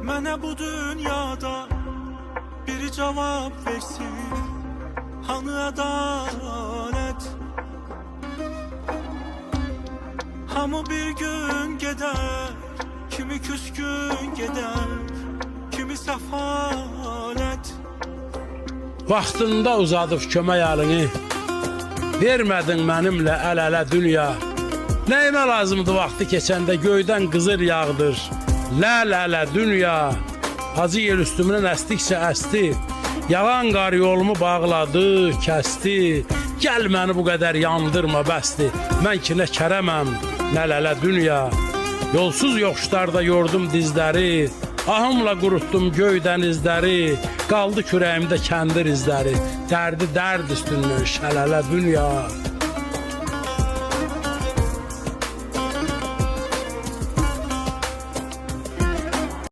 Mənə bu dünyada biri cavab versin, hanı ədalət? Hamı bir gün gedər, kimi küskün gedər, kimi səfalət. Vaxtında uzadıb kömək əlini, vermədin mənimlə əl-ələ dünya. Nəyimə lazımdı vaxtı keçəndə göydən qızır yağdır, ləl-ələ dünya. Hacı yer üstümdən əsdikcə əsdi, yalan qar yolumu bağladı, kəsti. Gəl məni bu qədər yandırma bəsdi, mən ki nə kərəməm, nə lələ dünya. Yolsuz yoxuşlarda yordum dizləri, ahımla qurutdum göy dənizləri. Qaldı kürəyimdə kəndir izləri, dərdi dərd üstündən şələlə dünya.